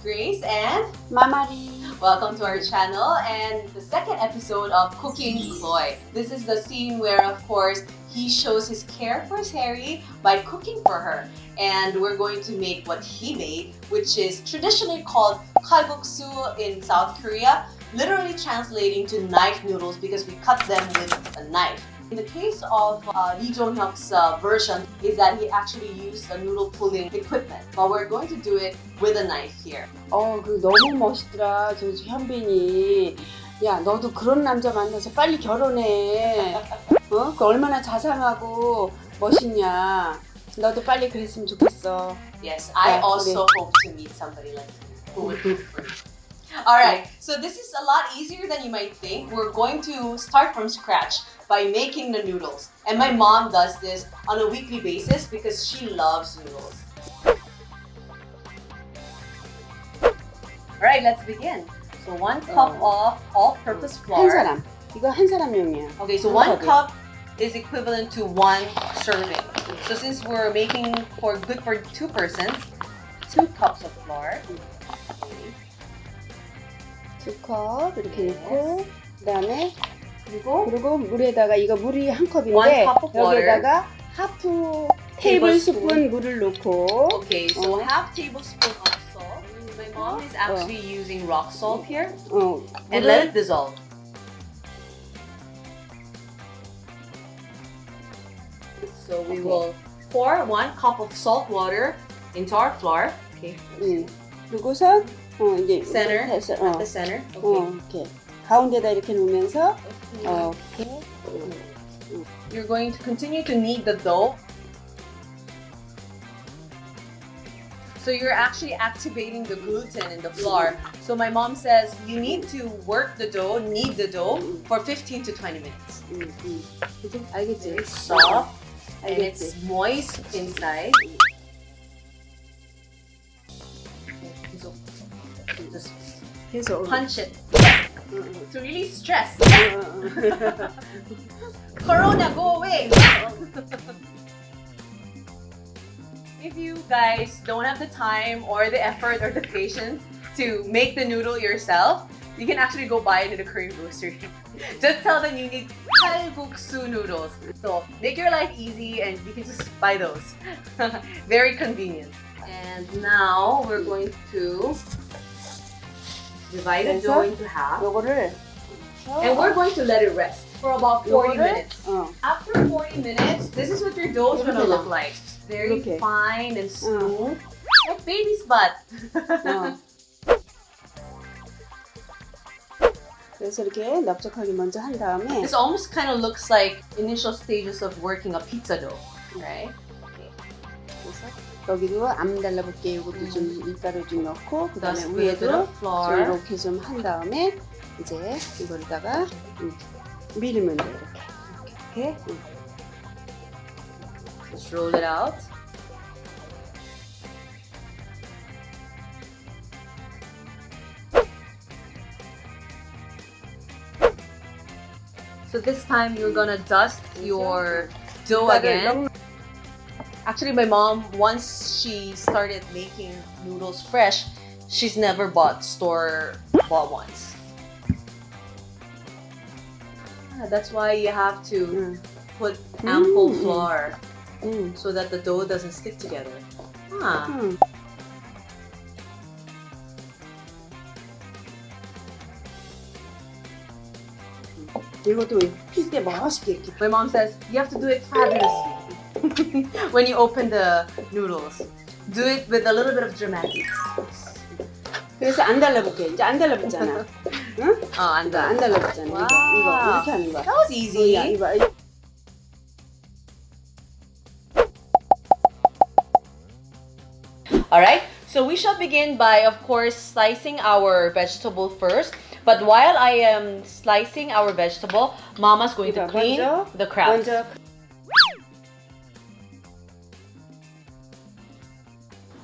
Grace and Mamari. welcome to our channel and the second episode of Cooking CLOY. This is the scene where, of course, he shows his care for Harry by cooking for her. And we're going to make what he made, which is traditionally called Kalguksu in South Korea, literally translating to knife noodles because we cut them with a knife. In the case of Lee Jong-hyuk's version, is that he actually used a noodle pulling equipment, but we're going to do it with a knife here. 그 너무 멋있더라. 저 현빈이. 야, 너도 그런 남자 만나서 빨리 결혼해. 그 얼마나 자상하고 멋있냐. 너도 빨리 그랬으면 좋겠어. Yes, I also hope to meet somebody like him who would cook for me. Alright, so this is a lot easier than you might think. We're going to start from scratch by making the noodles. And my mom does this on a weekly basis because she loves noodles. Alright, let's begin. So 1 cup of all-purpose flour. 한 사람. 이거 한 사람용이야. Okay, so 1 cup is equivalent to 1 serving. So since we're making good for 2 persons, 2 cups of flour. 2컵 이렇게 넣고 그다음에 그리고 물에다가 이거 물이 한 컵인데 1 cup of water. 여기다가 하프 테이블스푼 물을 넣고 Okay, so half tablespoon of salt. My mom is actually using rock salt here. And let it dissolve. So we will pour 1 cup of salt water into our flour. Okay. 그리고서 이제 Center. At the center. Okay. 이렇게 가운데다 이렇게 놓으면서 이렇게 You're going to continue to knead the dough. So you're actually activating the gluten in the flour. So my mom says you need to work the dough, knead the dough for 15 to 20 minutes. 그치? 알겠지? It's soft and it's moist inside. So just punch it to really stress. Corona, go away! If you guys don't have the time or the effort or the patience to make the noodle yourself, you can actually go buy it in a Korean grocery. Just tell them you need Kalguksu noodles. So make your life easy and you can just buy those. Very convenient. And now we're going to divide the dough into half. 요거를 And we're going to let it rest for about 40 minutes. 어. After 40 minutes, this is what your dough is going to look like. Very Okay. fine and smooth. Like baby's butt. 그래서 이렇게 넓적하게 먼저 한 다음에 This almost kind of looks like initial stages of working a pizza dough, right? Okay. 그래서 여기도 안 달라붙게 이것도 좀 밀가루 좀 넣고 그 다음에 Just with a bit 위에도 of flour. 이렇게 좀 한 다음에 이제 이거에다가 밀면 돼 이렇게 Just roll it out. So this time you're gonna dust your dough again. Actually, my mom, once she started making noodles fresh, she's never bought store-bought ones. That's why you have to put ample flour so that the dough doesn't stick together. 이것도 필 때 멋있게 이렇게 My mom says you have to do it fabulously when you open the noodles. Do it with a little bit of dramatics. 그래서 안 달라붙게 이제 안 달라붙잖아. 응? 안 달라붙잖아. Wow. 이거 이렇게 하는 거야. That was easy. 이거 Alright, so we shall begin by, of course, slicing our vegetable first. But while I am slicing our vegetable, Mama's going to clean the crabs. 먼저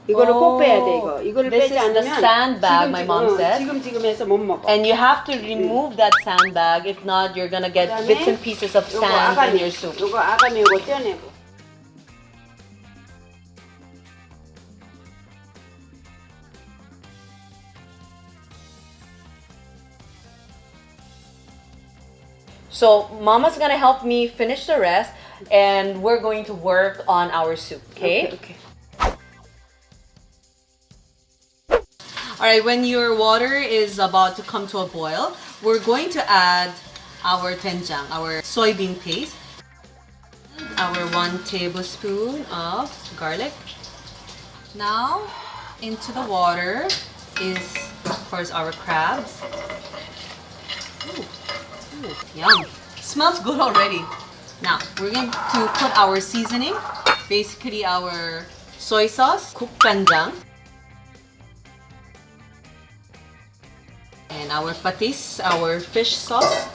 이거를 꼭 빼야 돼 이거. 이거를 This 빼지 is the 않으면 sandbag, my mom said. 지금 해서 못 먹어. And you have to remove that sandbag. If not, you're gonna get bits and pieces of sand in your soup. 요거 아가미 요거 떼어내고. So Mama's gonna help me finish the rest, and we're going to work on our soup, okay? Okay. Alright, when your water is about to come to a boil, we're going to add our doenjang, our soybean paste, our 1 tablespoon of garlic. Now, into the water is, of course, our crabs. Ooh, yum. Smells good already. Now, we're going to put our seasoning, basically our soy sauce, 국간장, and our patis, our fish sauce,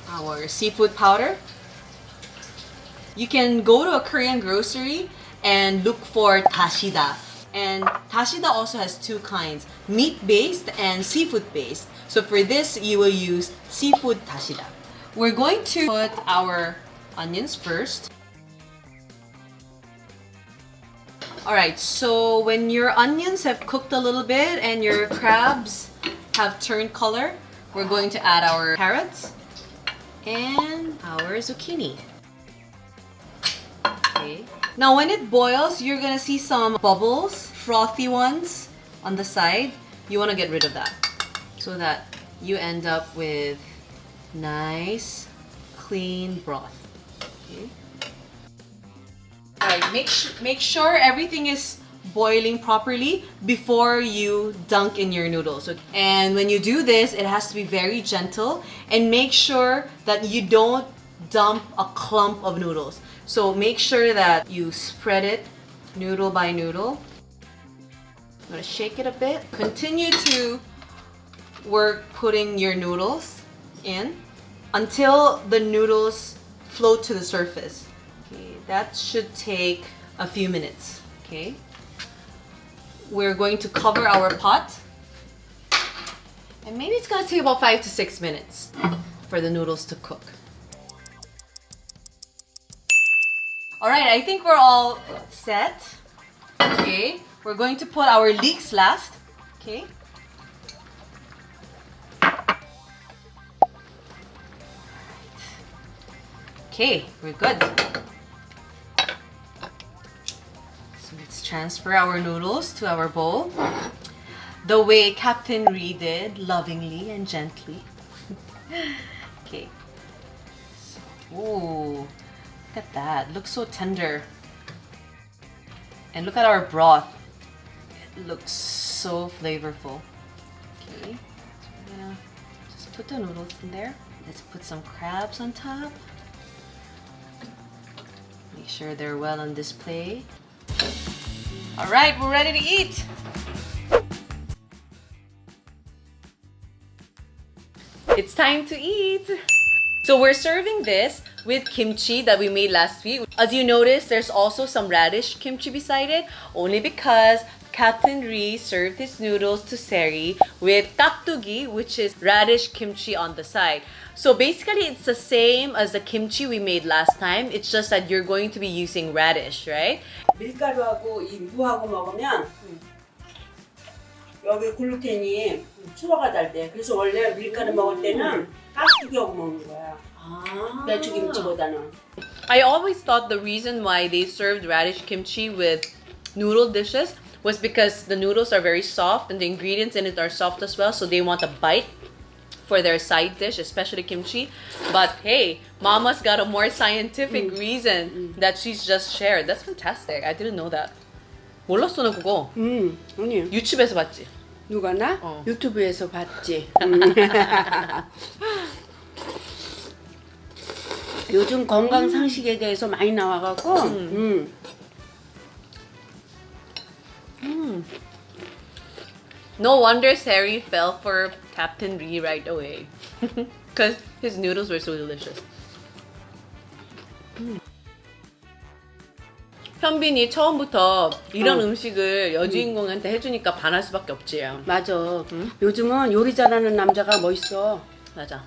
our seafood powder. You can go to a Korean grocery and look for dashida. And dashida also has 2 kinds, meat-based and seafood-based. So for this, you will use seafood dashida. We're going to put our onions first. Alright, so when your onions have cooked a little bit and your crabs have turned color, we're going to add our carrots and our zucchini. Okay. Now when it boils, you're gonna see some bubbles, frothy ones on the side. You wanna get rid of that so that you end up with nice, clean broth. Okay. Alright, make sure everything is boiling properly before you dunk in your noodles. Okay? And when you do this, it has to be very gentle, and make sure that you don't dump a clump of noodles. So make sure that you spread it noodle by noodle. I'm gonna shake it a bit. Continue to work putting your noodles in until the noodles float to the surface. Okay, that should take a few minutes. Okay, we're going to cover our pot, and maybe it's gonna take about 5 to 6 minutes for the noodles to cook. Alright, I think we're all set. Okay, we're going to put our leeks last. Okay. Okay, we're good. So let's transfer our noodles to our bowl. The way Captain Ree did, lovingly and gently. Okay. Ooh. Look at that, it looks so tender. And look at our broth. It looks so flavorful. Okay, so we're gonna just put the noodles in there. Let's put some crabs on top. Make sure they're well on display. Alright, we're ready to eat! It's time to eat! So we're serving this with kimchi that we made last week. As you notice, there's also some radish kimchi beside it, only because Captain Ree served his noodles to Seri with kakdugi, which is radish kimchi on the side. So basically, it's the same as the kimchi we made last time. It's just that you're going to be using radish, right? 밀가루하고 이 무하고 먹으면 여기 글루텐이 소화가 잘 돼. 그래서 원래 밀가루 먹을 때는 깍두기하고 먹는 거야. 배추김치보다는. I always thought the reason why they served radish kimchi with noodle dishes was because the noodles are very soft and the ingredients in it are soft as well, so they want a bite for their side dish, especially kimchi. But hey, Mama's got a more scientific reason that she's just shared. That's fantastic. I didn't know that. 몰랐어 나 그거. 아니. 유튜브에서 봤지? 누가 나? 유튜브에서 봤지. 요즘 건강 상식에 대해서 많이 나와갖고. No wonder Seri fell for Captain Ree right away. Because his noodles were so delicious. 현빈이 처음부터 이런 음식을 여주인공한테 해주니까 반할 수밖에 없지. 맞아. 요즘은 요리 잘하는 남자가 멋있어. 맞아.